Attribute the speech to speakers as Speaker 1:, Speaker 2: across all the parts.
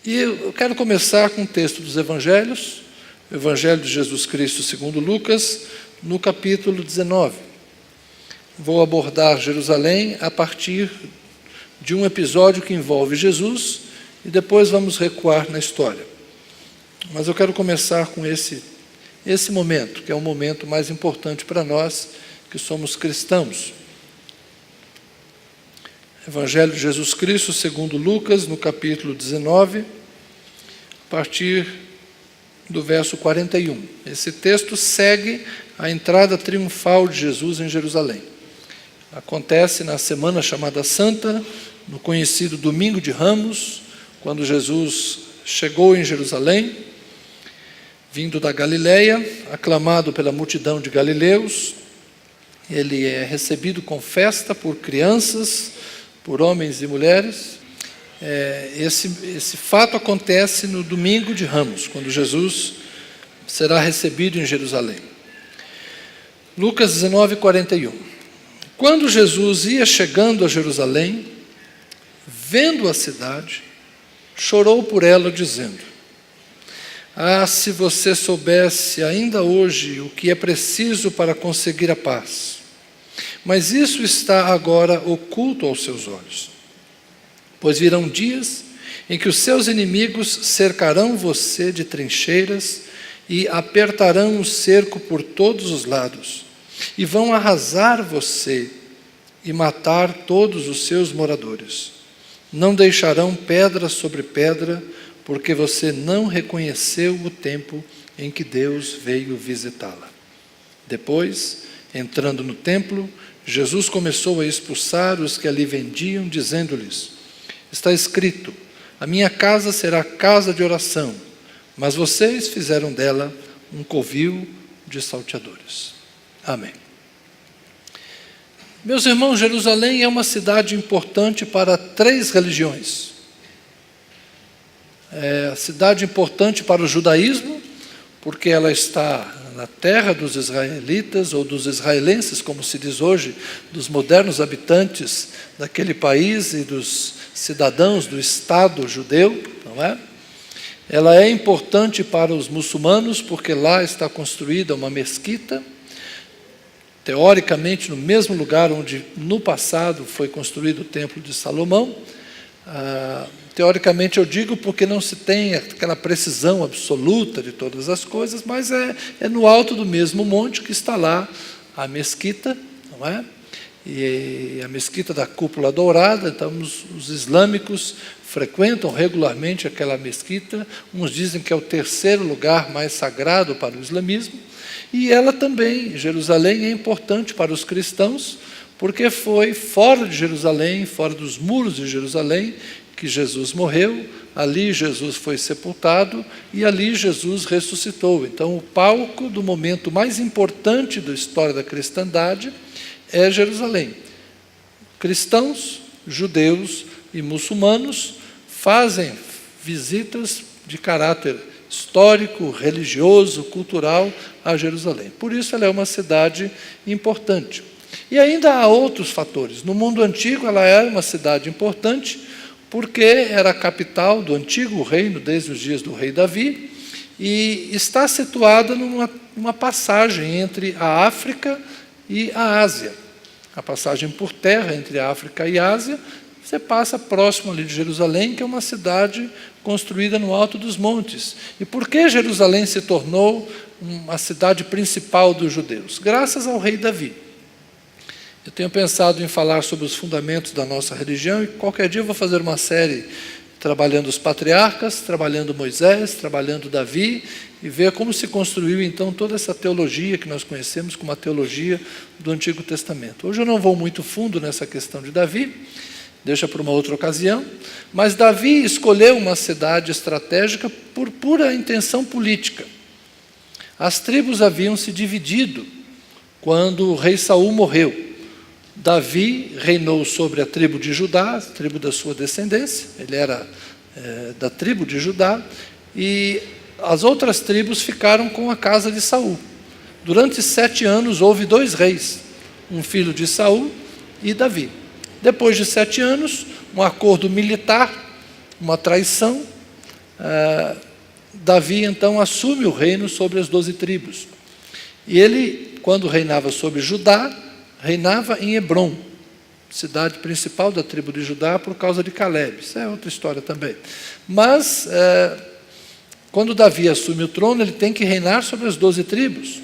Speaker 1: E eu quero começar com o texto dos Evangelhos, o Evangelho de Jesus Cristo segundo Lucas, no capítulo 19. Vou abordar Jerusalém a partir de um episódio que envolve Jesus e depois vamos recuar na história. Mas eu quero começar com esse momento, que é o momento mais importante para nós que somos cristãos. Evangelho de Jesus Cristo segundo Lucas, no capítulo 19, a partir do verso 41. Esse texto segue a entrada triunfal de Jesus em Jerusalém. Acontece na semana chamada Santa, no conhecido Domingo de Ramos, quando Jesus chegou em Jerusalém, vindo da Galileia, aclamado pela multidão de galileus. Ele é recebido com festa por crianças, por homens e mulheres. Esse fato acontece no Domingo de Ramos, quando Jesus será recebido em Jerusalém. Lucas 19, 41. Quando Jesus ia chegando a Jerusalém, vendo a cidade, chorou por ela, dizendo: "Ah, se você soubesse ainda hoje o que é preciso para conseguir a paz! Mas isso está agora oculto aos seus olhos. Pois virão dias em que os seus inimigos cercarão você de trincheiras e apertarão o cerco por todos os lados, e vão arrasar você e matar todos os seus moradores. Não deixarão pedra sobre pedra, porque você não reconheceu o tempo em que Deus veio visitá-la." Depois, entrando no templo, Jesus começou a expulsar os que ali vendiam, dizendo-lhes: "Está escrito, a minha casa será casa de oração, mas vocês fizeram dela um covil de salteadores." Amém. Meus irmãos, Jerusalém é uma cidade importante para 3 religiões. É a cidade importante para o judaísmo, porque ela está na terra dos israelitas, ou dos israelenses, como se diz hoje, dos modernos habitantes daquele país e dos cidadãos do Estado judeu, não é? Ela é importante para os muçulmanos, porque lá está construída uma mesquita, teoricamente no mesmo lugar onde no passado foi construído o Templo de Salomão. Teoricamente eu digo porque não se tem aquela precisão absoluta de todas as coisas, mas é no alto do mesmo monte que está lá a mesquita, não é? E a mesquita da Cúpula Dourada. Então os islâmicos frequentam regularmente aquela mesquita. Uns dizem que é o 3º lugar mais sagrado para o islamismo. E ela também, Jerusalém, é importante para os cristãos, porque foi fora de Jerusalém, fora dos muros de Jerusalém, que Jesus morreu, ali Jesus foi sepultado e ali Jesus ressuscitou. Então, o palco do momento mais importante da história da cristandade é Jerusalém. Cristãos, judeus e muçulmanos fazem visitas de caráter histórico, religioso, cultural a Jerusalém. Por isso ela é uma cidade importante. E ainda há outros fatores. No mundo antigo ela era uma cidade importante, porque era a capital do antigo reino, desde os dias do rei Davi, e está situada numa passagem entre a África e a Ásia. A passagem por terra entre a África e a Ásia, você passa próximo ali de Jerusalém, que é uma cidade construída no alto dos montes. E por que Jerusalém se tornou uma cidade principal dos judeus? Graças ao rei Davi. Eu tenho pensado em falar sobre os fundamentos da nossa religião e qualquer dia eu vou fazer uma série trabalhando os patriarcas, trabalhando Moisés, trabalhando Davi e ver como se construiu então toda essa teologia que nós conhecemos como a teologia do Antigo Testamento. Hoje eu não vou muito fundo nessa questão de Davi, deixa para uma outra ocasião, mas Davi escolheu uma cidade estratégica por pura intenção política. As tribos haviam se dividido quando o rei Saul morreu. Davi reinou sobre a tribo de Judá, a tribo da sua descendência, ele era da tribo de Judá, e as outras tribos ficaram com a casa de Saul. Durante 7 anos houve 2 reis, um filho de Saul e Davi. Depois de 7 anos, um acordo militar, uma traição, Davi então assume o reino sobre as 12 tribos. E ele, quando reinava sobre Judá, reinava em Hebrom, cidade principal da tribo de Judá, por causa de Caleb. Isso é outra história também. Mas, quando Davi assume o trono, ele tem que reinar sobre as 12 tribos.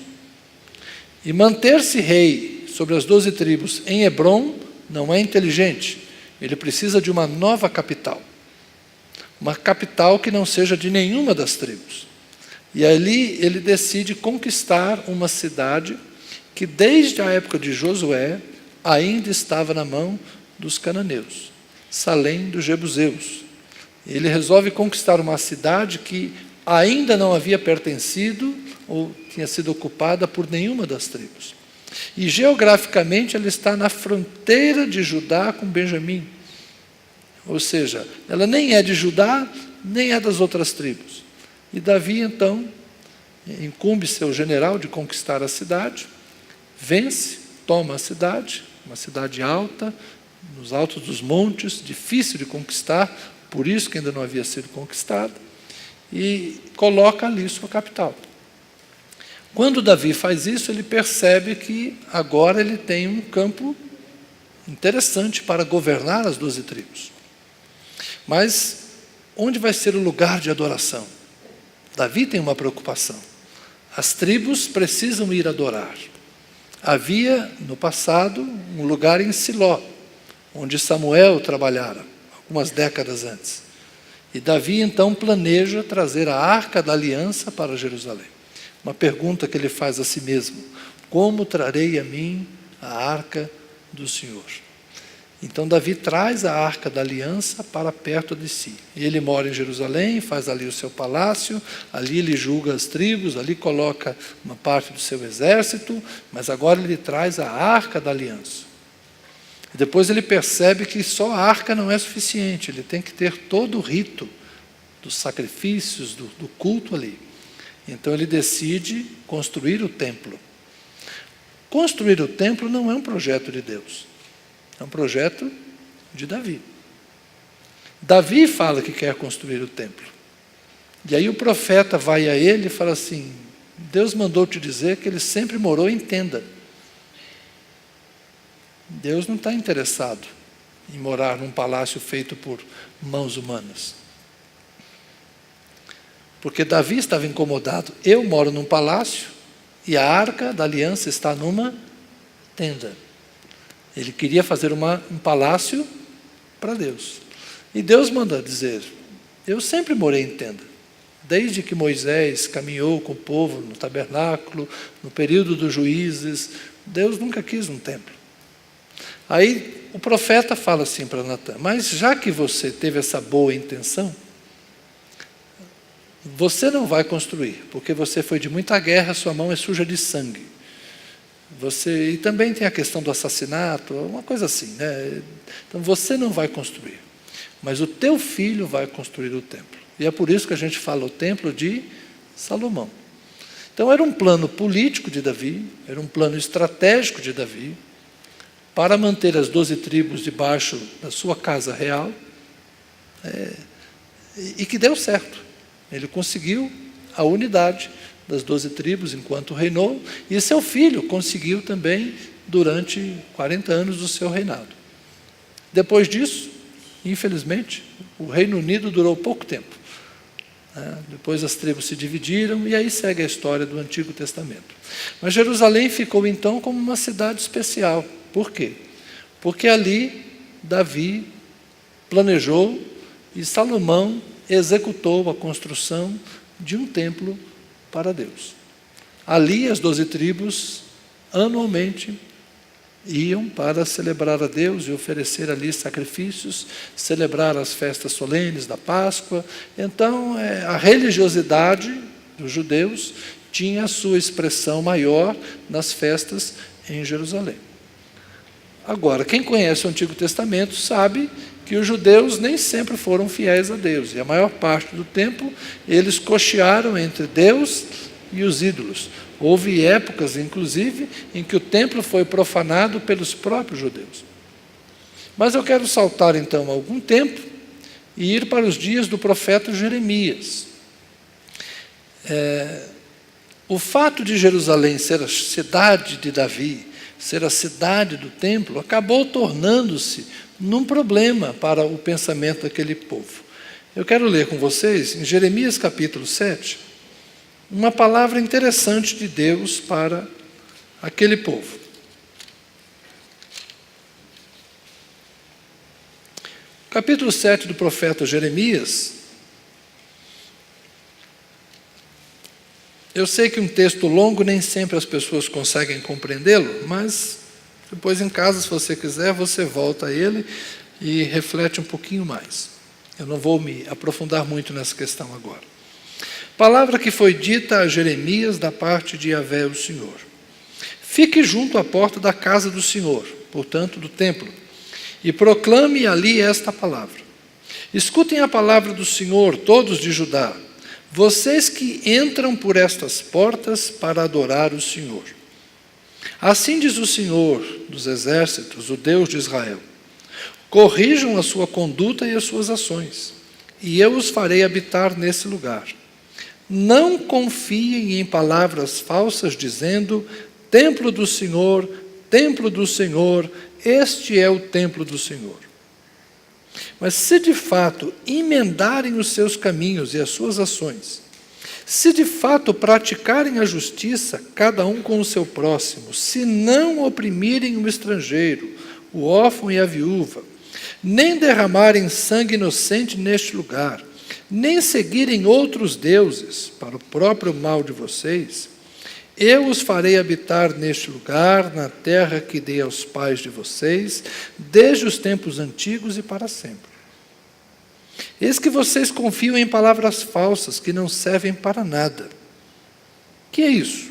Speaker 1: E manter-se rei sobre as 12 tribos em Hebrom não é inteligente. Ele precisa de uma nova capital. Uma capital que não seja de nenhuma das tribos. E ali ele decide conquistar uma cidade que desde a época de Josué ainda estava na mão dos cananeus, Salém dos Jebuseus. Ele resolve conquistar uma cidade que ainda não havia pertencido ou tinha sido ocupada por nenhuma das tribos. E geograficamente ela está na fronteira de Judá com Benjamim. Ou seja, ela nem é de Judá, nem é das outras tribos. E Davi, então, incumbe seu general de conquistar a cidade, vence, toma a cidade, uma cidade alta, nos altos dos montes, difícil de conquistar, por isso que ainda não havia sido conquistada, e coloca ali sua capital. Quando Davi faz isso, ele percebe que agora ele tem um campo interessante para governar as 12 tribos. Mas onde vai ser o lugar de adoração? Davi tem uma preocupação. As tribos precisam ir adorar. Havia, no passado, um lugar em Siló, onde Samuel trabalhara, algumas décadas antes. E Davi, então, planeja trazer a Arca da Aliança para Jerusalém. Uma pergunta que ele faz a si mesmo: como trarei a mim a Arca do Senhor? Então Davi traz a Arca da Aliança para perto de si. Ele mora em Jerusalém, faz ali o seu palácio, ali ele julga as tribos, ali coloca uma parte do seu exército, mas agora ele traz a Arca da Aliança. E depois ele percebe que só a arca não é suficiente, ele tem que ter todo o rito dos sacrifícios, do culto ali. Então ele decide construir o templo. Construir o templo não é um projeto de Deus. É um projeto de Davi. Davi fala que quer construir o templo. E aí o profeta vai a ele e fala assim: Deus mandou te dizer que ele sempre morou em tenda. Deus não está interessado em morar num palácio feito por mãos humanas. Porque Davi estava incomodado. Eu moro num palácio e a Arca da Aliança está numa tenda. Ele queria fazer um palácio para Deus. E Deus manda dizer: eu sempre morei em tenda. Desde que Moisés caminhou com o povo no tabernáculo, no período dos juízes, Deus nunca quis um templo. Aí o profeta fala assim para Natã: mas já que você teve essa boa intenção, você não vai construir, porque você foi de muita guerra, sua mão é suja de sangue. E também tem a questão do assassinato, uma coisa assim, né? Então você não vai construir, mas o teu filho vai construir o templo. E é por isso que a gente fala o templo de Salomão. Então era um plano político de Davi, era um plano estratégico de Davi, para manter as 12 tribos debaixo da sua casa real, e que deu certo. Ele conseguiu a unidade das 12 tribos enquanto reinou, e seu filho conseguiu também durante 40 anos do seu reinado. Depois disso, infelizmente, o Reino Unido durou pouco tempo. Depois as tribos se dividiram, e aí segue a história do Antigo Testamento. Mas Jerusalém ficou então como uma cidade especial. Por quê? Porque ali Davi planejou e Salomão executou a construção de um templo para Deus. Ali as 12 tribos anualmente iam para celebrar a Deus e oferecer ali sacrifícios, celebrar as festas solenes da Páscoa. Então a religiosidade dos judeus tinha a sua expressão maior nas festas em Jerusalém. Agora, quem conhece o Antigo Testamento sabe que os judeus nem sempre foram fiéis a Deus. E a maior parte do tempo, eles cochearam entre Deus e os ídolos. Houve épocas, inclusive, em que o templo foi profanado pelos próprios judeus. Mas eu quero saltar, então, algum tempo e ir para os dias do profeta Jeremias. O fato de Jerusalém ser a cidade de Davi, ser a cidade do templo, acabou tornando-se num problema para o pensamento daquele povo. Eu quero ler com vocês, em Jeremias capítulo 7, uma palavra interessante de Deus para aquele povo. Capítulo 7 do profeta Jeremias. Eu sei que um texto longo nem sempre as pessoas conseguem compreendê-lo, mas depois em casa, se você quiser, você volta a ele e reflete um pouquinho mais. Eu não vou me aprofundar muito nessa questão agora. Palavra que foi dita a Jeremias da parte de Yahvé, o Senhor. Fique junto à porta da casa do Senhor, portanto do templo, e proclame ali esta palavra. Escutem a palavra do Senhor, todos de Judá, vocês que entram por estas portas para adorar o Senhor. Assim diz o Senhor dos exércitos, o Deus de Israel. Corrijam a sua conduta e as suas ações, e eu os farei habitar nesse lugar. Não confiem em palavras falsas, dizendo, templo do Senhor, este é o templo do Senhor. Mas se de fato emendarem os seus caminhos e as suas ações, se de fato praticarem a justiça, cada um com o seu próximo, se não oprimirem o estrangeiro, o órfão e a viúva, nem derramarem sangue inocente neste lugar, nem seguirem outros deuses para o próprio mal de vocês, eu os farei habitar neste lugar, na terra que dei aos pais de vocês, desde os tempos antigos e para sempre. Eis que vocês confiam em palavras falsas que não servem para nada. Que é isso?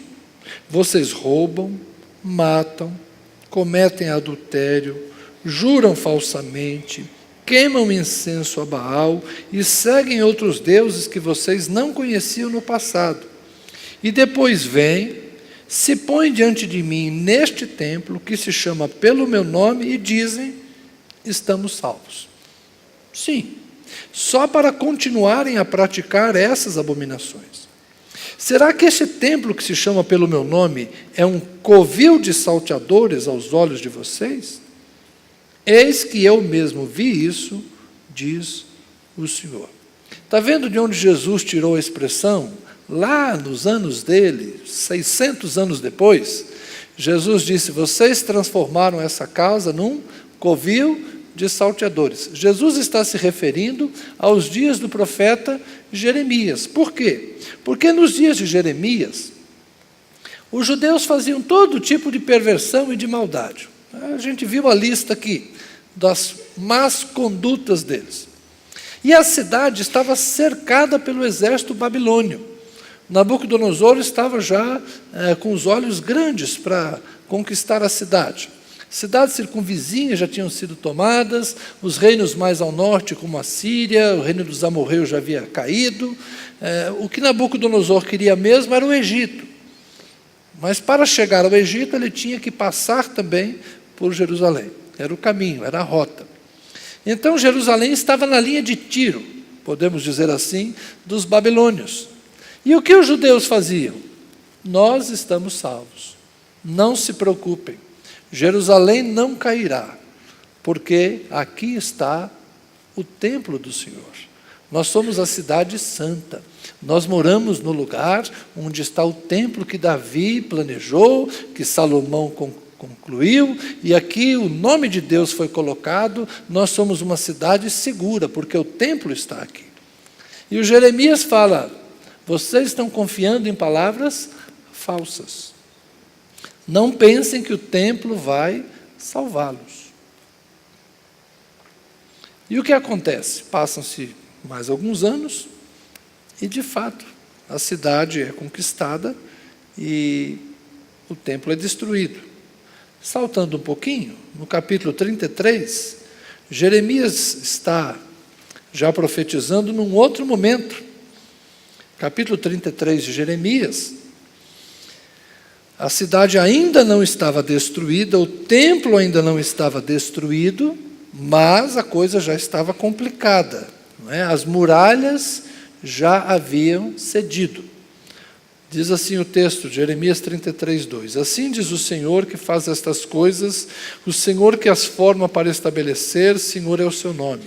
Speaker 1: Vocês roubam, matam, cometem adultério, juram falsamente, queimam incenso a Baal e seguem outros deuses que vocês não conheciam no passado. E depois vêm, se põem diante de mim neste templo, que se chama pelo meu nome, e dizem, estamos salvos. Sim, só para continuarem a praticar essas abominações. Será que este templo que se chama pelo meu nome é um covil de salteadores aos olhos de vocês? Eis que eu mesmo vi isso, diz o Senhor. Está vendo de onde Jesus tirou a expressão? Lá nos anos dele, 600 anos depois, Jesus disse, vocês transformaram essa casa num covil de salteadores. Jesus está se referindo aos dias do profeta Jeremias. Por quê? Porque nos dias de Jeremias, os judeus faziam todo tipo de perversão e de maldade. A gente viu a lista aqui das más condutas deles. E a cidade estava cercada pelo exército babilônio. Nabucodonosor estava já com os olhos grandes para conquistar a cidade. Cidades circunvizinhas já tinham sido tomadas, os reinos mais ao norte, como a Síria, o reino dos amorreus já havia caído. O que Nabucodonosor queria mesmo era o Egito. Mas para chegar ao Egito, ele tinha que passar também por Jerusalém. Era o caminho, era a rota. Então Jerusalém estava na linha de tiro, podemos dizer assim, dos babilônios. E o que os judeus faziam? Nós estamos salvos. Não se preocupem. Jerusalém não cairá, porque aqui está o templo do Senhor. Nós somos a cidade santa. Nós moramos no lugar onde está o templo que Davi planejou, que Salomão concluiu, e aqui o nome de Deus foi colocado. Nós somos uma cidade segura, porque o templo está aqui. E o Jeremias fala, vocês estão confiando em palavras falsas. Não pensem que o templo vai salvá-los. E o que acontece? Passam-se mais alguns anos e, de fato, a cidade é conquistada e o templo é destruído. Saltando um pouquinho, no capítulo 33, Jeremias está já profetizando num outro momento. Capítulo 33 de Jeremias, a cidade ainda não estava destruída, o templo ainda não estava destruído, mas a coisa já estava complicada, não é? As muralhas já haviam cedido. Diz assim o texto de Jeremias 33:2: Assim diz o Senhor que faz estas coisas, o Senhor que as forma para estabelecer, Senhor é o seu nome.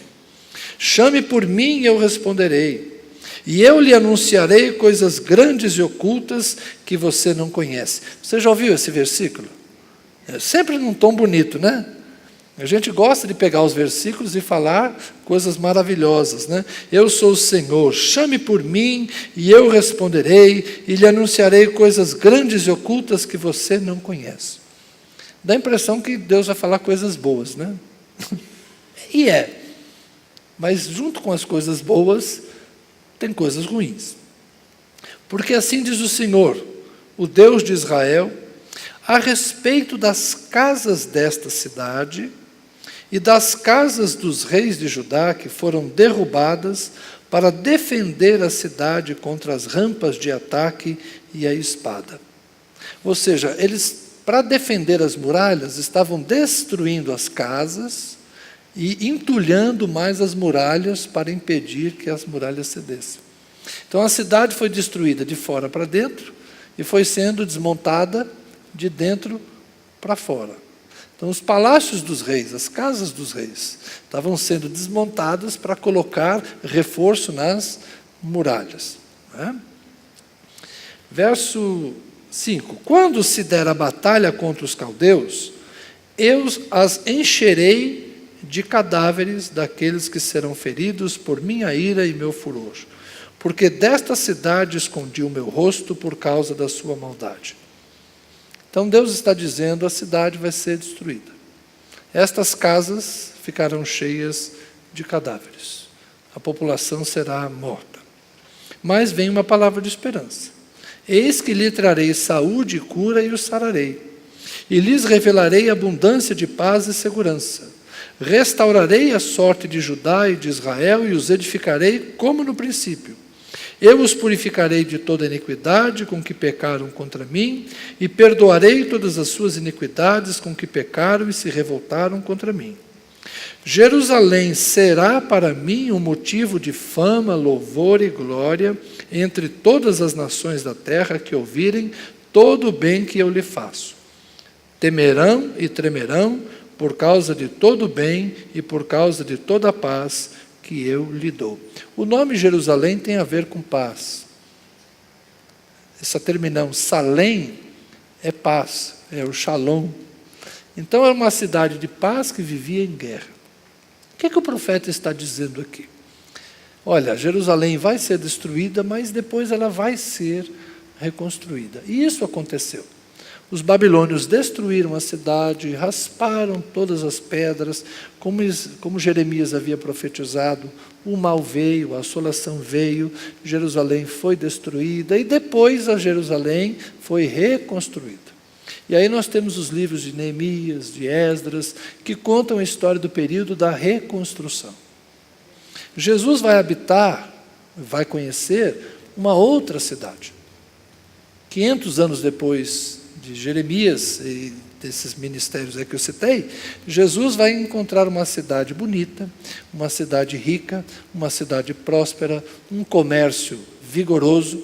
Speaker 1: Chame por mim e eu responderei, e eu lhe anunciarei coisas grandes e ocultas que você não conhece. Você já ouviu esse versículo? É sempre num tom bonito, né? A gente gosta de pegar os versículos e falar coisas maravilhosas, né? Eu sou o Senhor, chame por mim e eu responderei e lhe anunciarei coisas grandes e ocultas que você não conhece. Dá a impressão que Deus vai falar coisas boas, né? E mas junto com as coisas boas, tem coisas ruins. Porque assim diz o Senhor, o Deus de Israel, a respeito das casas desta cidade e das casas dos reis de Judá que foram derrubadas para defender a cidade contra as rampas de ataque e a espada. Ou seja, eles, para defender as muralhas, estavam destruindo as casas e entulhando mais as muralhas para impedir que as muralhas cedessem. Então a cidade foi destruída de fora para dentro e foi sendo desmontada de dentro para fora. Então os palácios dos reis, as casas dos reis, estavam sendo desmontadas para colocar reforço nas muralhas. Né? Verso 5: Quando se der a batalha contra os caldeus, eu as encherei de cadáveres daqueles que serão feridos por minha ira e meu furor, porque desta cidade escondi o meu rosto por causa da sua maldade. Então Deus está dizendo, a cidade vai ser destruída. Estas casas ficarão cheias de cadáveres. A população será morta. Mas vem uma palavra de esperança. Eis que lhe trarei saúde e cura e os sararei. E lhes revelarei abundância de paz e segurança. Restaurarei a sorte de Judá e de Israel e os edificarei como no princípio. Eu os purificarei de toda iniquidade com que pecaram contra mim, e perdoarei todas as suas iniquidades com que pecaram e se revoltaram contra mim. Jerusalém será para mim um motivo de fama, louvor e glória entre todas as nações da terra que ouvirem todo o bem que eu lhe faço. Temerão e tremerão por causa de todo o bem e por causa de toda a paz que eu lhe dou. O nome Jerusalém tem a ver com paz. Essa terminação, Salém, é paz, é o Shalom. Então, é uma cidade de paz que vivia em guerra. O que o profeta está dizendo aqui? Olha, Jerusalém vai ser destruída, mas depois ela vai ser reconstruída. E isso aconteceu. Os babilônios destruíram a cidade, rasparam todas as pedras, como Jeremias havia profetizado. O mal veio, a assolação veio, Jerusalém foi destruída e depois a Jerusalém foi reconstruída. E aí nós temos os livros de Neemias, de Esdras, que contam a história do período da reconstrução. Jesus vai habitar, vai conhecer uma outra cidade. 500 anos depois de Jeremias e desses ministérios aí que eu citei, Jesus vai encontrar uma cidade bonita, uma cidade rica, uma cidade próspera, um comércio vigoroso,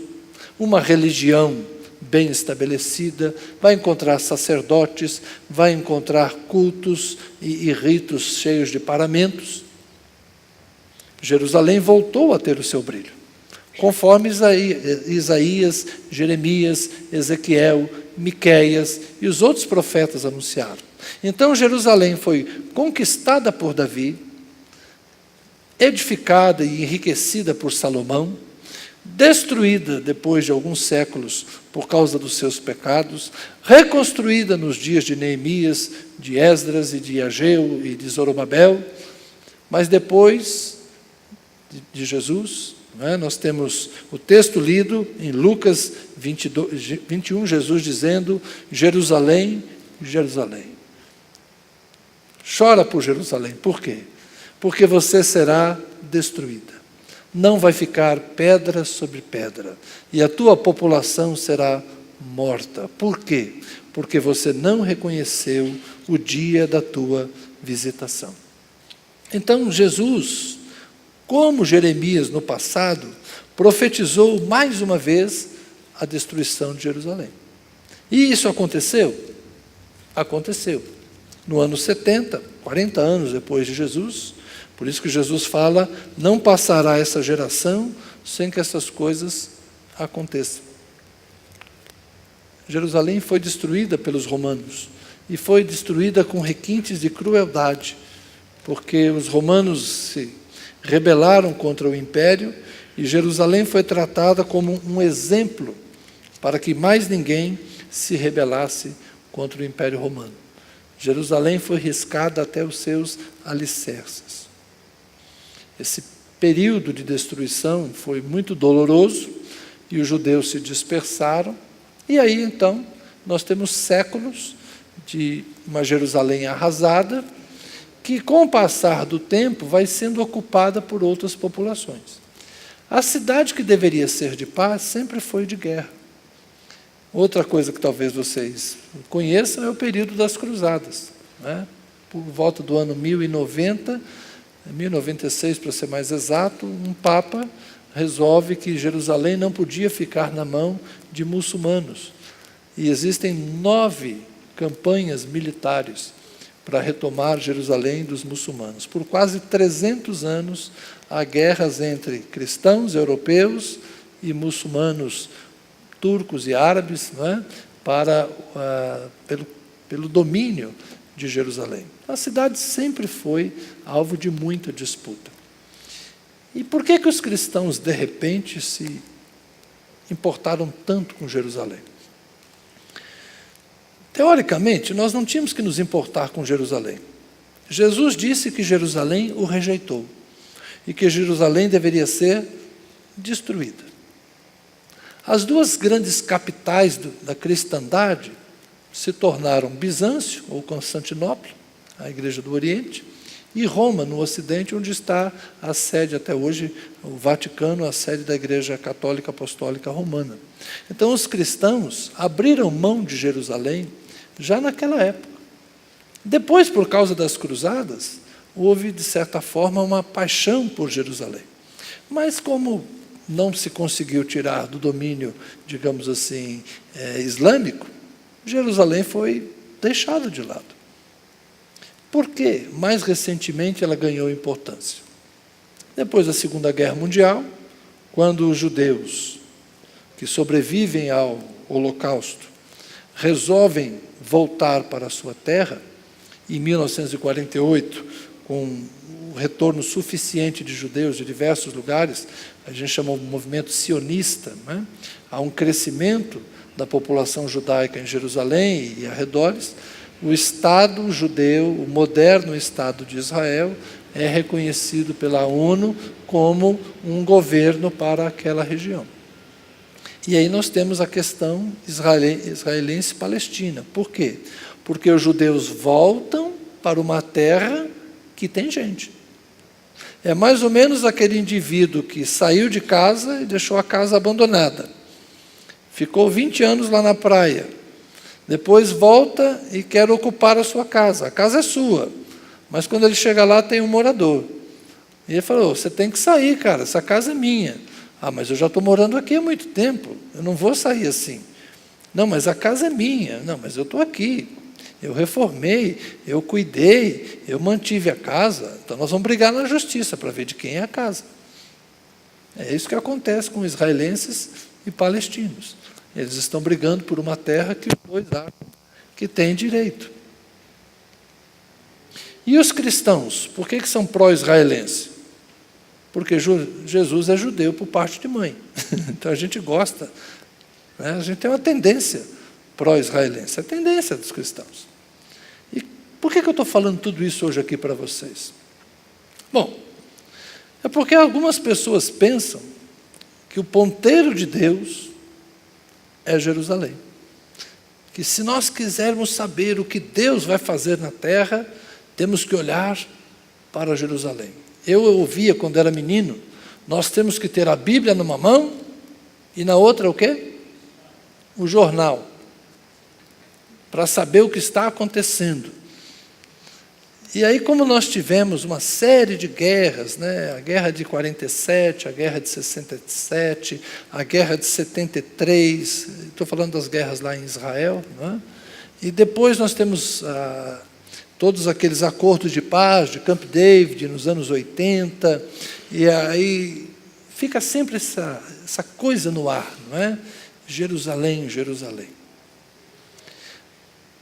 Speaker 1: uma religião bem estabelecida, vai encontrar sacerdotes, vai encontrar cultos e ritos cheios de paramentos. Jerusalém voltou a ter o seu brilho, conforme Isaías, Jeremias, Ezequiel, Miqueias e os outros profetas anunciaram. Então Jerusalém foi conquistada por Davi, edificada e enriquecida por Salomão, destruída depois de alguns séculos por causa dos seus pecados, reconstruída nos dias de Neemias, de Esdras e de Ageu e de Zorobabel, mas depois de Jesus, nós temos o texto lido em Lucas 21, Jesus dizendo, Jerusalém, Jerusalém. Chora por Jerusalém. Por quê? Porque você será destruída. Não vai ficar pedra sobre pedra. E a tua população será morta. Por quê? Porque você não reconheceu o dia da tua visitação. Então Jesus como Jeremias, no passado, profetizou mais uma vez a destruição de Jerusalém. E isso aconteceu? Aconteceu. No ano 70, 40 anos depois de Jesus, por isso que Jesus fala, não passará essa geração sem que essas coisas aconteçam. Jerusalém foi destruída pelos romanos, e foi destruída com requintes de crueldade, porque os romanos se rebelaram contra o império, e Jerusalém foi tratada como um exemplo para que mais ninguém se rebelasse contra o império romano. Jerusalém foi riscada até os seus alicerces. Esse período de destruição foi muito doloroso, e os judeus se dispersaram, e aí então nós temos séculos de uma Jerusalém arrasada, que com o passar do tempo vai sendo ocupada por outras populações. A cidade que deveria ser de paz sempre foi de guerra. Outra coisa que talvez vocês conheçam é o período das cruzadas, né? Por volta do ano 1090, 1096 para ser mais exato, um papa resolve que Jerusalém não podia ficar na mão de muçulmanos. E existem 9 campanhas militares para retomar Jerusalém dos muçulmanos. Por quase 300 anos, há guerras entre cristãos europeus e muçulmanos turcos e árabes, não é? Pelo domínio de Jerusalém. A cidade sempre foi alvo de muita disputa. E por que os cristãos, de repente, se importaram tanto com Jerusalém? Teoricamente, nós não tínhamos que nos importar com Jerusalém. Jesus disse que Jerusalém o rejeitou e que Jerusalém deveria ser destruída. As duas grandes capitais da cristandade se tornaram Bizâncio, ou Constantinopla, a Igreja do Oriente, e Roma, no Ocidente, onde está a sede até hoje, o Vaticano, a sede da Igreja Católica Apostólica Romana. Então, os cristãos abriram mão de Jerusalém já naquela época. Depois, por causa das cruzadas, houve, de certa forma, uma paixão por Jerusalém. Mas como não se conseguiu tirar do domínio, digamos assim, islâmico, Jerusalém foi deixada de lado. Por quê? Mais recentemente ela ganhou importância. Depois da Segunda Guerra Mundial, quando os judeus que sobrevivem ao Holocausto resolvem voltar para a sua terra, em 1948, com um retorno suficiente de judeus de diversos lugares, a gente chamou de movimento sionista, né? Há um crescimento da população judaica em Jerusalém e arredores. O Estado judeu, o moderno Estado de Israel, é reconhecido pela ONU como um governo para aquela região. E aí nós temos a questão israelense-palestina. Por quê? Porque os judeus voltam para uma terra que tem gente. É mais ou menos aquele indivíduo que saiu de casa e deixou a casa abandonada. Ficou 20 anos lá na praia. Depois volta e quer ocupar a sua casa. A casa é sua, mas quando ele chega lá tem um morador. E ele falou, você tem que sair, cara, essa casa é minha. Ah, mas eu já estou morando aqui há muito tempo, eu não vou sair assim. Não, mas a casa é minha. Não, mas eu estou aqui. Eu reformei, eu cuidei, eu mantive a casa. Então nós vamos brigar na justiça para ver de quem é a casa. É isso que acontece com israelenses e palestinos. Eles estão brigando por uma terra que os dois acham que tem direito. E os cristãos, por que são pró-israelenses? Porque Jesus é judeu por parte de mãe. Então a gente gosta, né? A gente tem uma tendência pró-israelense, é a tendência dos cristãos. E por que eu estou falando tudo isso hoje aqui para vocês? Bom, é porque algumas pessoas pensam que o ponteiro de Deus é Jerusalém. Que se nós quisermos saber o que Deus vai fazer na terra, temos que olhar para Jerusalém. Eu ouvia quando era menino, nós temos que ter a Bíblia numa mão e na outra o quê? O jornal. Para saber o que está acontecendo. E aí, como nós tivemos uma série de guerras, né? A guerra de 47, a guerra de 67, a guerra de 73, estou falando das guerras lá em Israel, né? E depois nós temos todos aqueles acordos de paz de Camp David nos anos 80, e aí fica sempre essa coisa no ar, não é? Jerusalém, Jerusalém.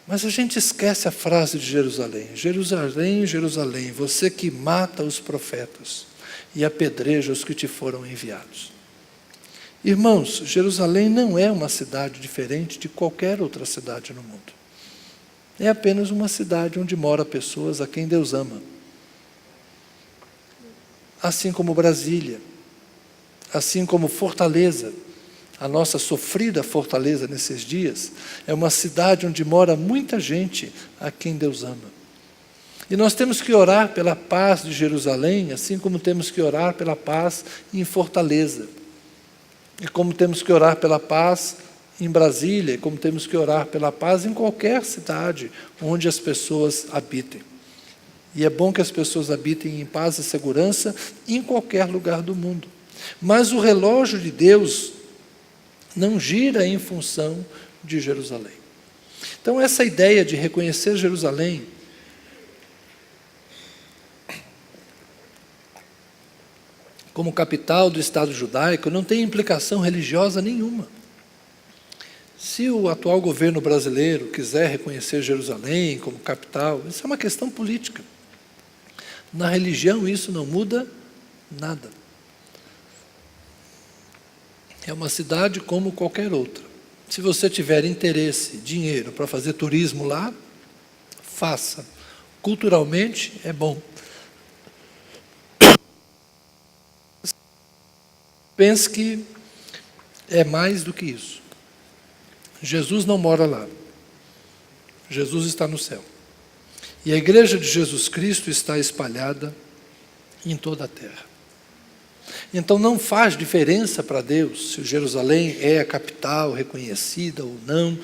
Speaker 1: Mas a gente esquece a frase de Jerusalém. Jerusalém, Jerusalém, você que mata os profetas e apedreja os que te foram enviados. Irmãos, Jerusalém não é uma cidade diferente de qualquer outra cidade no mundo. É apenas uma cidade onde moram pessoas a quem Deus ama. Assim como Brasília, assim como Fortaleza, a nossa sofrida Fortaleza nesses dias, é uma cidade onde mora muita gente a quem Deus ama. E nós temos que orar pela paz de Jerusalém, assim como temos que orar pela paz em Fortaleza. E como temos que orar pela paz em Brasília, e como temos que orar pela paz em qualquer cidade onde as pessoas habitem. E é bom que as pessoas habitem em paz e segurança em qualquer lugar do mundo. Mas o relógio de Deus não gira em função de Jerusalém. Então, essa ideia de reconhecer Jerusalém como capital do Estado judaico não tem implicação religiosa nenhuma. Se o atual governo brasileiro quiser reconhecer Jerusalém como capital, isso é uma questão política. Na religião isso não muda nada. É uma cidade como qualquer outra. Se você tiver interesse, dinheiro para fazer turismo lá, faça. Culturalmente é bom. Pense que é mais do que isso. Jesus não mora lá. Jesus está no céu. E a igreja de Jesus Cristo está espalhada em toda a terra. Então não faz diferença para Deus se Jerusalém é a capital reconhecida ou não.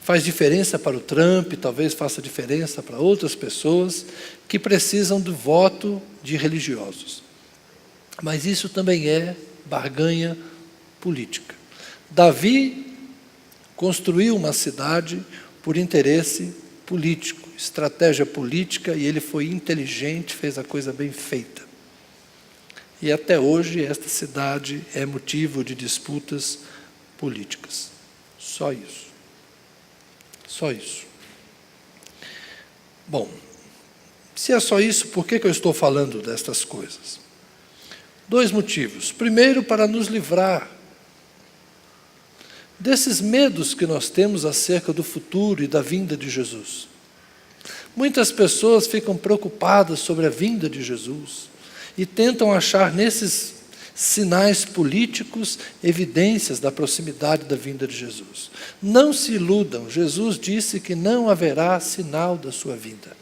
Speaker 1: Faz diferença para o Trump, talvez faça diferença para outras pessoas que precisam do voto de religiosos. Mas isso também é barganha política. Davi construiu uma cidade por interesse político, estratégia política, e ele foi inteligente, fez a coisa bem feita. E até hoje esta cidade é motivo de disputas políticas. Só isso. Só isso. Bom, se é só isso, por que eu estou falando destas coisas? 2 motivos. Primeiro, para nos livrar desses medos que nós temos acerca do futuro e da vinda de Jesus. Muitas pessoas ficam preocupadas sobre a vinda de Jesus e tentam achar nesses sinais políticos evidências da proximidade da vinda de Jesus. Não se iludam, Jesus disse que não haverá sinal da sua vinda.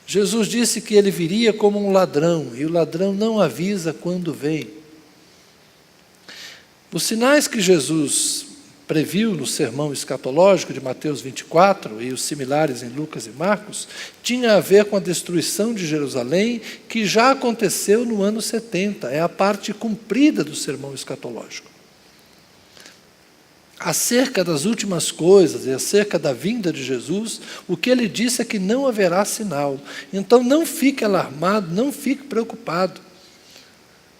Speaker 1: Jesus disse que ele viria como um ladrão, e o ladrão não avisa quando vem. Os sinais que Jesus previu no sermão escatológico de Mateus 24, e os similares em Lucas e Marcos, tinha a ver com a destruição de Jerusalém, que já aconteceu no ano 70, é a parte cumprida do sermão escatológico. Acerca das últimas coisas e acerca da vinda de Jesus, o que ele disse é que não haverá sinal. Então não fique alarmado, não fique preocupado.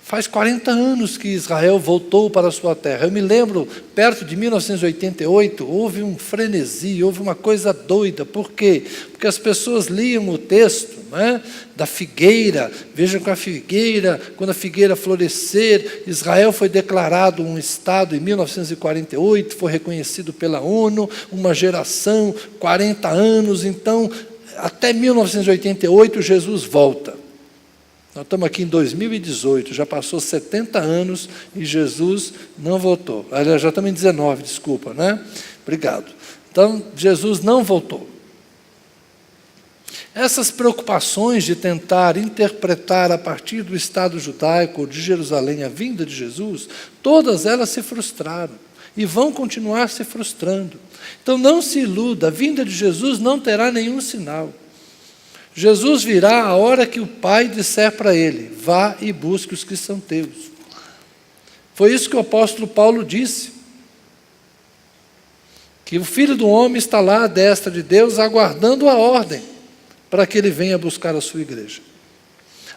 Speaker 1: Faz 40 anos que Israel voltou para a sua terra. Eu me lembro, perto de 1988, houve um frenesi, houve uma coisa doida. Por quê? Porque as pessoas liam o texto, né, da figueira. Vejam que a figueira, quando a figueira florescer, Israel foi declarado um Estado em 1948, foi reconhecido pela ONU, uma geração, 40 anos. Então, até 1988, Jesus volta. Nós estamos aqui em 2018, já passou 70 anos e Jesus não voltou. Aliás, já estamos em 19, desculpa, né? Obrigado. Então, Jesus não voltou. Essas preocupações de tentar interpretar a partir do Estado judaico de Jerusalém a vinda de Jesus, todas elas se frustraram e vão continuar se frustrando. Então, não se iluda, a vinda de Jesus não terá nenhum sinal. Jesus virá a hora que o Pai disser para ele: vá e busque os que são teus. Foi isso que o apóstolo Paulo disse, que o Filho do Homem está lá à destra de Deus, aguardando a ordem, para que ele venha buscar a sua igreja.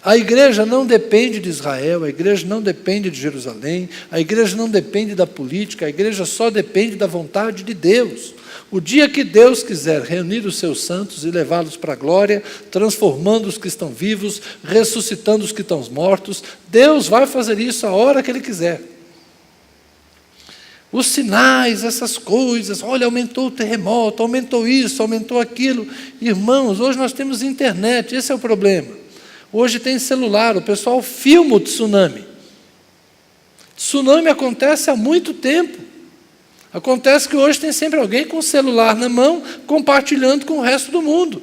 Speaker 1: A igreja não depende de Israel, a igreja não depende de Jerusalém, a igreja não depende da política, a igreja só depende da vontade de Deus. O dia que Deus quiser reunir os seus santos e levá-los para a glória, transformando os que estão vivos, ressuscitando os que estão mortos, Deus vai fazer isso a hora que Ele quiser. Os sinais, essas coisas, olha, aumentou o terremoto, aumentou isso, aumentou aquilo. Irmãos, hoje nós temos internet, esse é o problema. Hoje tem celular, o pessoal filma o tsunami. Tsunami acontece há muito tempo. Acontece que hoje tem sempre alguém com o celular na mão, compartilhando com o resto do mundo.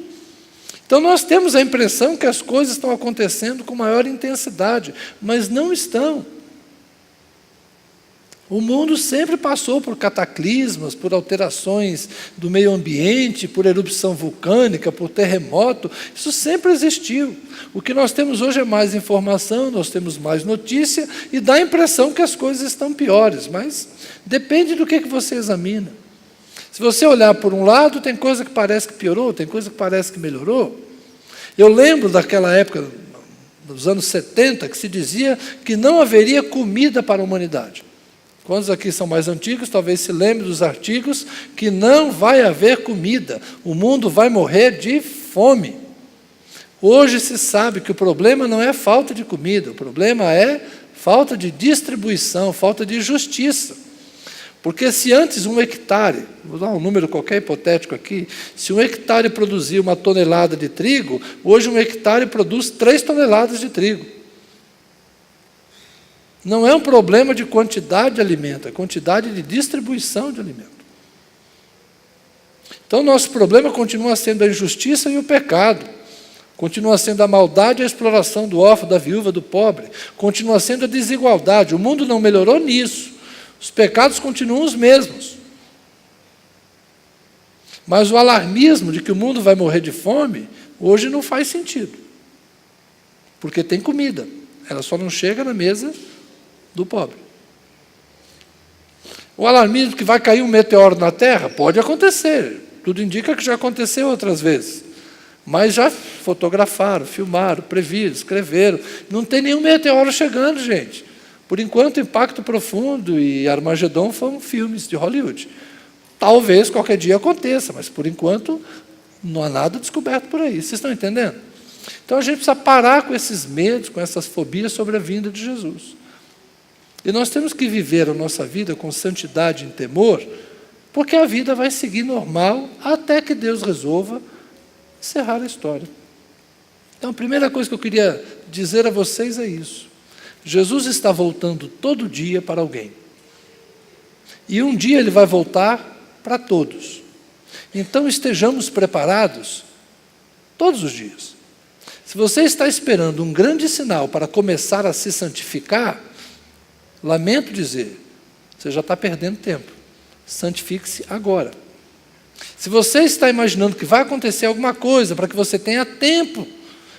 Speaker 1: Então nós temos a impressão que as coisas estão acontecendo com maior intensidade, mas não estão. O mundo sempre passou por cataclismas, por alterações do meio ambiente, por erupção vulcânica, por terremoto. Isso sempre existiu. O que nós temos hoje é mais informação, nós temos mais notícia e dá a impressão que as coisas estão piores, mas depende do que você examina. Se você olhar por um lado, tem coisa que parece que piorou, tem coisa que parece que melhorou. Eu lembro daquela época, dos anos 70, que se dizia que não haveria comida para a humanidade. Quantos aqui são mais antigos, talvez se lembrem dos artigos que não vai haver comida, o mundo vai morrer de fome. Hoje se sabe que o problema não é falta de comida, o problema é falta de distribuição, falta de justiça. Porque se antes um hectare, vou dar um número qualquer hipotético aqui, se um hectare produzia 1 tonelada de trigo, hoje um hectare produz 3 toneladas de trigo. Não é um problema de quantidade de alimento, é quantidade de distribuição de alimento. Então, nosso problema continua sendo a injustiça e o pecado. Continua sendo a maldade e a exploração do órfão, da viúva, do pobre. Continua sendo a desigualdade. O mundo não melhorou nisso. Os pecados continuam os mesmos. Mas o alarmismo de que o mundo vai morrer de fome, hoje não faz sentido. Porque tem comida. Ela só não chega na mesa do pobre. O alarmismo que vai cair um meteoro na Terra, pode acontecer. Tudo indica que já aconteceu outras vezes. Mas já fotografaram, filmaram, previram, escreveram. Não tem nenhum meteoro chegando, gente. Por enquanto, Impacto Profundo e Armagedon foram filmes de Hollywood. Talvez qualquer dia aconteça, mas por enquanto não há nada descoberto por aí. Vocês estão entendendo? Então a gente precisa parar com esses medos, com essas fobias sobre a vinda de Jesus. E nós temos que viver a nossa vida com santidade e temor, porque a vida vai seguir normal até que Deus resolva encerrar a história. Então, a primeira coisa que eu queria dizer a vocês é isso. Jesus está voltando todo dia para alguém. E um dia Ele vai voltar para todos. Então, estejamos preparados todos os dias. Se você está esperando um grande sinal para começar a se santificar, lamento dizer, você já está perdendo tempo. Santifique-se agora. Se você está imaginando que vai acontecer alguma coisa para que você tenha tempo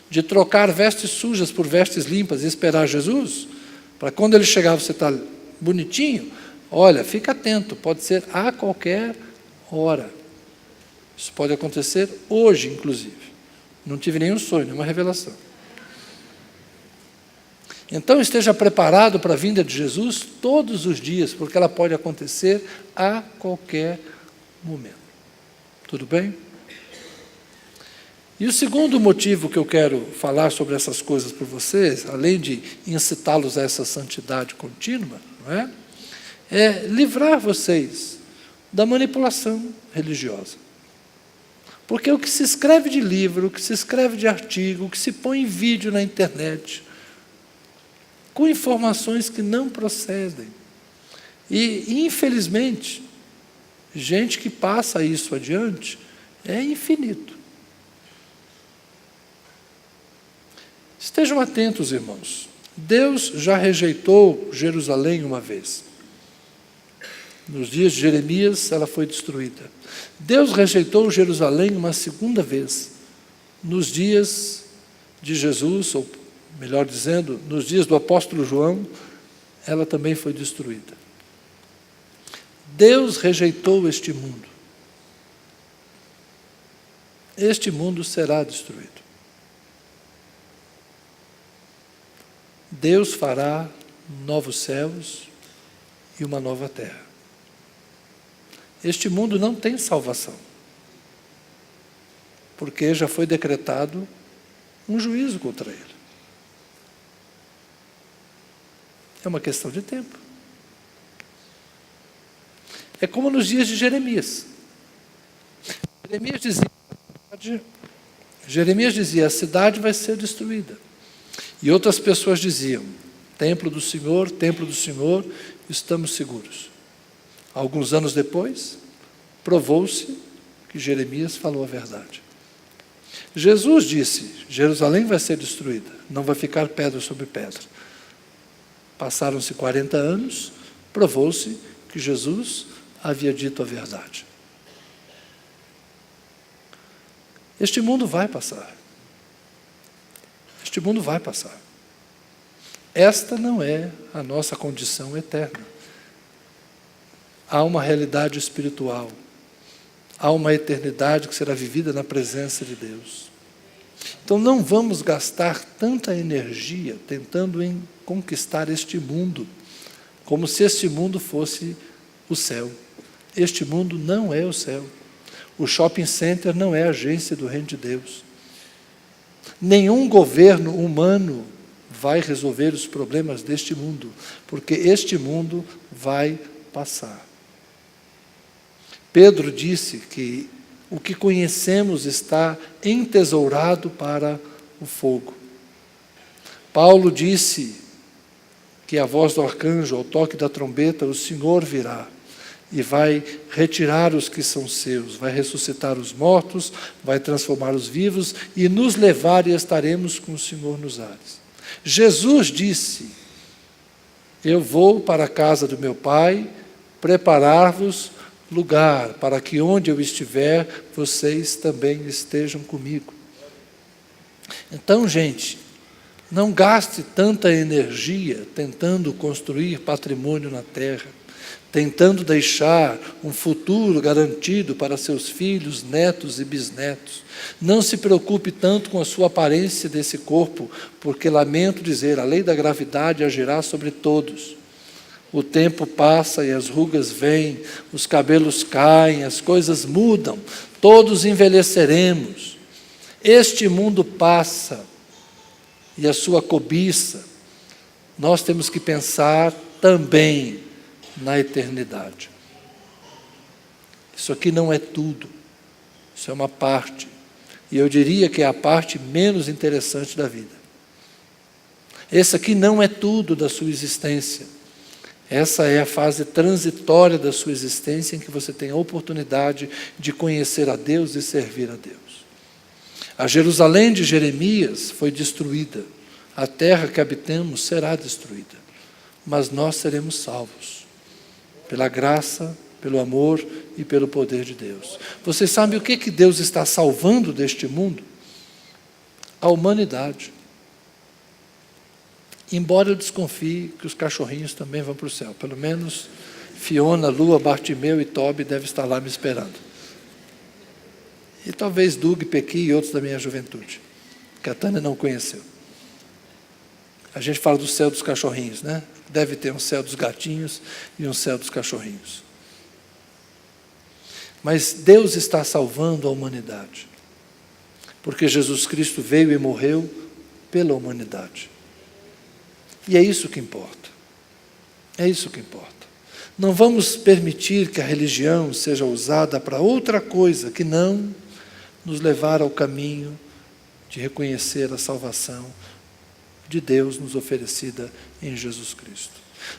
Speaker 1: de trocar vestes sujas por vestes limpas e esperar Jesus, para quando Ele chegar você estar bonitinho, olha, fica atento, pode ser a qualquer hora. Isso pode acontecer hoje, inclusive. Não tive nenhum sonho, nenhuma revelação. Então esteja preparado para a vinda de Jesus todos os dias, porque ela pode acontecer a qualquer momento. Tudo bem? E o segundo motivo que eu quero falar sobre essas coisas para vocês, além de incitá-los a essa santidade contínua, não é livrar vocês da manipulação religiosa. Porque o que se escreve de livro, o que se escreve de artigo, o que se põe em vídeo na internet, com informações que não procedem. E, infelizmente, gente que passa isso adiante é infinito. Estejam atentos, irmãos. Deus já rejeitou Jerusalém uma vez. Nos dias de Jeremias, ela foi destruída. Deus rejeitou Jerusalém uma segunda vez, nos dias de Jesus, ou melhor dizendo, nos dias do apóstolo João, ela também foi destruída. Deus rejeitou este mundo. Este mundo será destruído. Deus fará novos céus e uma nova terra. Este mundo não tem salvação, porque já foi decretado um juízo contra ele. É uma questão de tempo. É como nos dias de Jeremias. Jeremias dizia, a cidade vai ser destruída. E outras pessoas diziam, templo do Senhor, estamos seguros. Alguns anos depois, provou-se que Jeremias falou a verdade. Jesus disse, Jerusalém vai ser destruída, não vai ficar pedra sobre pedra. Passaram-se 40 anos, provou-se que Jesus havia dito a verdade. Este mundo vai passar. Este mundo vai passar. Esta não é a nossa condição eterna. Há uma realidade espiritual. Há uma eternidade que será vivida na presença de Deus. Então não vamos gastar tanta energia tentando conquistar este mundo, como se este mundo fosse o céu. Este mundo não é o céu. O shopping center não é a agência do reino de Deus. Nenhum governo humano vai resolver os problemas deste mundo, porque este mundo vai passar. Pedro disse que o que conhecemos está entesourado para o fogo. Paulo disse que a voz do arcanjo, ao toque da trombeta, o Senhor virá e vai retirar os que são seus, vai ressuscitar os mortos, vai transformar os vivos e nos levar e estaremos com o Senhor nos ares. Jesus disse, eu vou para a casa do meu Pai, preparar-vos lugar, para que onde eu estiver, vocês também estejam comigo. Então, gente, não gaste tanta energia tentando construir patrimônio na terra, tentando deixar um futuro garantido para seus filhos, netos e bisnetos. Não se preocupe tanto com a sua aparência desse corpo, porque lamento dizer, a lei da gravidade agirá sobre todos. O tempo passa e as rugas vêm, os cabelos caem, as coisas mudam, todos envelheceremos. Este mundo passa e a sua cobiça. Nós temos que pensar também na eternidade. Isso aqui não é tudo, isso é uma parte, e eu diria que é a parte menos interessante da vida. Esse aqui não é tudo da sua existência, essa é a fase transitória da sua existência em que você tem a oportunidade de conhecer a Deus e servir a Deus. A Jerusalém de Jeremias foi destruída, a terra que habitamos será destruída, mas nós seremos salvos. Pela graça, pelo amor e pelo poder de Deus. Você sabe o que Deus está salvando deste mundo? A humanidade. Embora eu desconfie que os cachorrinhos também vão para o céu. Pelo menos Fiona, Lua, Bartimeu e Toby devem estar lá me esperando. E talvez Doug, Pequi e outros da minha juventude, que a Tânia não conheceu. A gente fala do céu dos cachorrinhos, né? Deve ter um céu dos gatinhos e um céu dos cachorrinhos. Mas Deus está salvando a humanidade, porque Jesus Cristo veio e morreu pela humanidade. E é isso que importa. É isso que importa. Não vamos permitir que a religião seja usada para outra coisa que não nos levar ao caminho de reconhecer a salvação de Deus nos oferecida em Jesus Cristo.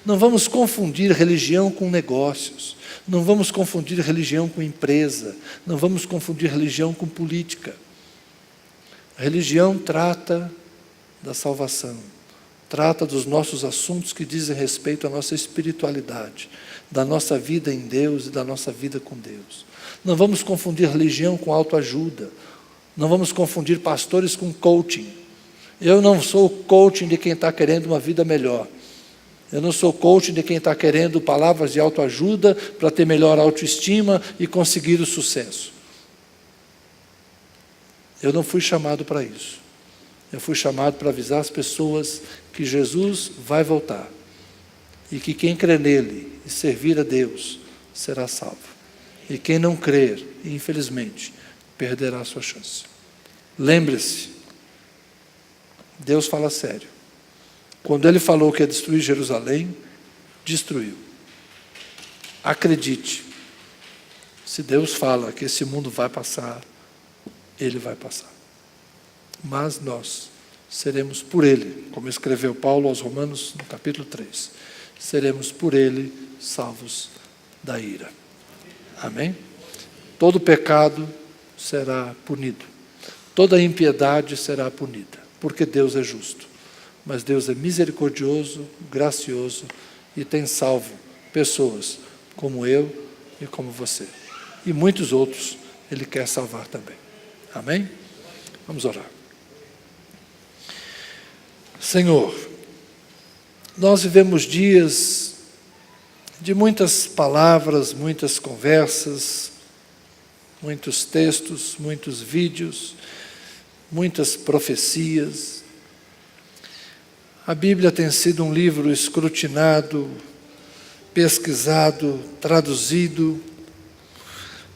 Speaker 1: Não vamos confundir religião com negócios, não vamos confundir religião com empresa, não vamos confundir religião com política. A religião trata da salvação, trata dos nossos assuntos que dizem respeito à nossa espiritualidade, da nossa vida em Deus e da nossa vida com Deus. Não vamos confundir religião com autoajuda, Não vamos confundir pastores com coaching. Eu não sou o coaching de quem está querendo uma vida melhor. Eu não sou coaching de quem está querendo palavras de autoajuda para ter melhor autoestima e conseguir o sucesso. Eu não fui chamado para isso. Eu fui chamado para avisar as pessoas que Jesus vai voltar e que quem crê nele e servir a Deus será salvo. E quem não crer, infelizmente, perderá a sua chance. Lembre-se, Deus fala sério. Quando Ele falou que ia destruir Jerusalém, destruiu. Acredite, se Deus fala que esse mundo vai passar, Ele vai passar. Mas nós seremos por Ele, como escreveu Paulo aos Romanos, no capítulo 3, seremos por Ele salvos da ira. Amém? Todo pecado será punido. Toda impiedade será punida, porque Deus é justo. Mas Deus é misericordioso, gracioso e tem salvo pessoas como eu e como você. E muitos outros Ele quer salvar também. Amém? Vamos orar. Senhor, nós vivemos dias de muitas palavras, muitas conversas, muitos textos, muitos vídeos, muitas profecias. A Bíblia tem sido um livro escrutinado, pesquisado, traduzido,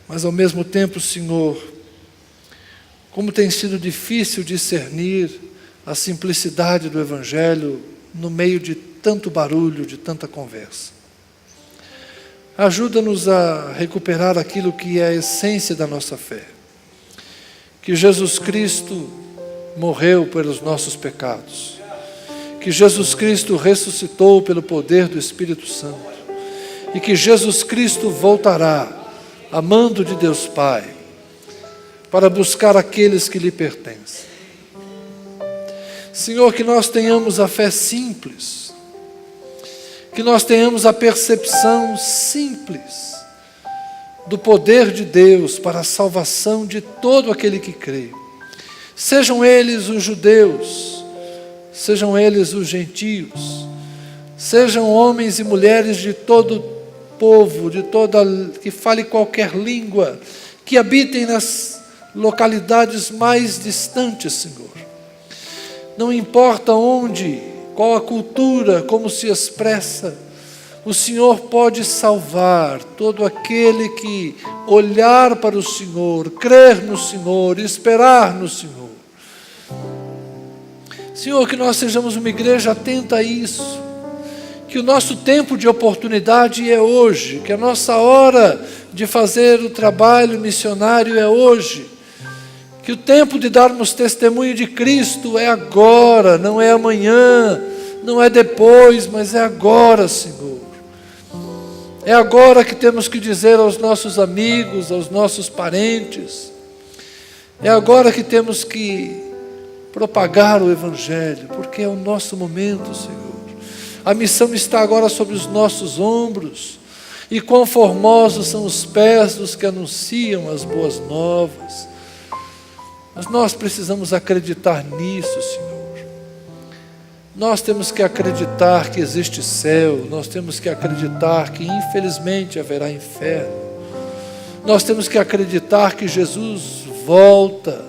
Speaker 1: mas ao mesmo tempo, Senhor, como tem sido difícil discernir a simplicidade do Evangelho no meio de tanto barulho, de tanta conversa. Ajuda-nos a recuperar aquilo que é a essência da nossa fé. Que Jesus Cristo morreu pelos nossos pecados. Que Jesus Cristo ressuscitou pelo poder do Espírito Santo. E que Jesus Cristo voltará, amando de Deus Pai, para buscar aqueles que lhe pertencem. Senhor, que nós tenhamos a fé simples, que nós tenhamos a percepção simples do poder de Deus para a salvação de todo aquele que crê. Sejam eles os judeus, sejam eles os gentios, sejam homens e mulheres de todo povo, que fale qualquer língua, que habitem nas localidades mais distantes, Senhor. Não importa onde, qual a cultura, como se expressa, o Senhor pode salvar todo aquele que olhar para o Senhor, crer no Senhor, esperar no Senhor. Senhor, que nós sejamos uma igreja atenta a isso, que o nosso tempo de oportunidade é hoje, que a nossa hora de fazer o trabalho missionário é hoje, que o tempo de darmos testemunho de Cristo é agora, não é amanhã, não é depois, mas é agora, Senhor. É agora que temos que dizer aos nossos amigos, aos nossos parentes, é agora que temos que propagar o Evangelho, porque é o nosso momento, Senhor. A missão está agora sobre os nossos ombros, e quão formosos são os pés dos que anunciam as boas novas. Mas nós precisamos acreditar nisso, Senhor. Nós temos que acreditar que existe céu, nós temos que acreditar que infelizmente haverá inferno. Nós temos que acreditar que Jesus volta,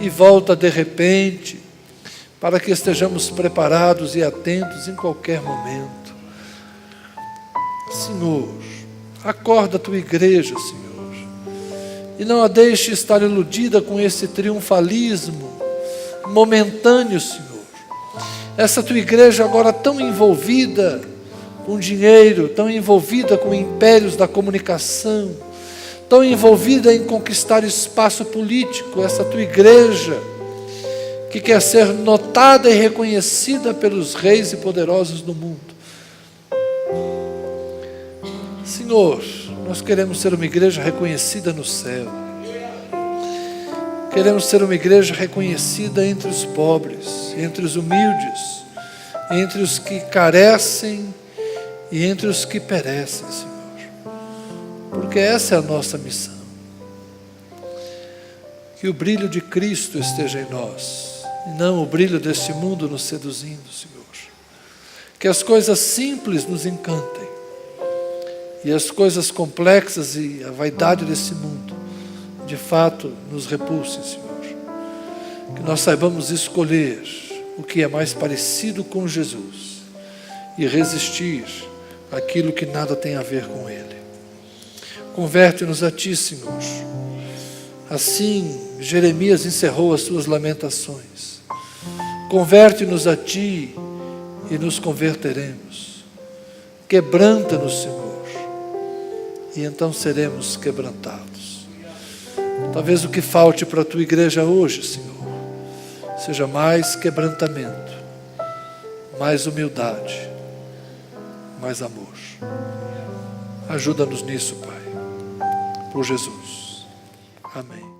Speaker 1: e volta de repente, para que estejamos preparados e atentos em qualquer momento. Senhor, acorda a tua igreja, Senhor. E não a deixe estar iludida com esse triunfalismo momentâneo, Senhor. Essa tua igreja agora tão envolvida com dinheiro, tão envolvida com impérios da comunicação, tão envolvida em conquistar espaço político, essa tua igreja que quer ser notada e reconhecida pelos reis e poderosos do mundo. Senhor, nós queremos ser uma igreja reconhecida no céu. Queremos ser uma igreja reconhecida entre os pobres, entre os humildes, entre os que carecem e entre os que perecem, Senhor. Porque essa é a nossa missão. que o brilho de Cristo esteja em nós, e não o brilho deste mundo nos seduzindo, Senhor. Que as coisas simples nos encantem, e as coisas complexas e a vaidade desse mundo, de fato, nos repulsem, Senhor. Que nós saibamos escolher o que é mais parecido com Jesus e resistir àquilo que nada tem a ver com Ele. Converte-nos a Ti, Senhor. Assim, Jeremias encerrou as suas lamentações. Converte-nos a Ti e nos converteremos. Quebranta-nos, Senhor, e então seremos quebrantados. Talvez o que falte para a Tua igreja hoje, Senhor, seja mais quebrantamento, mais humildade, mais amor. Ajuda-nos nisso, Pai, por Jesus. Amém.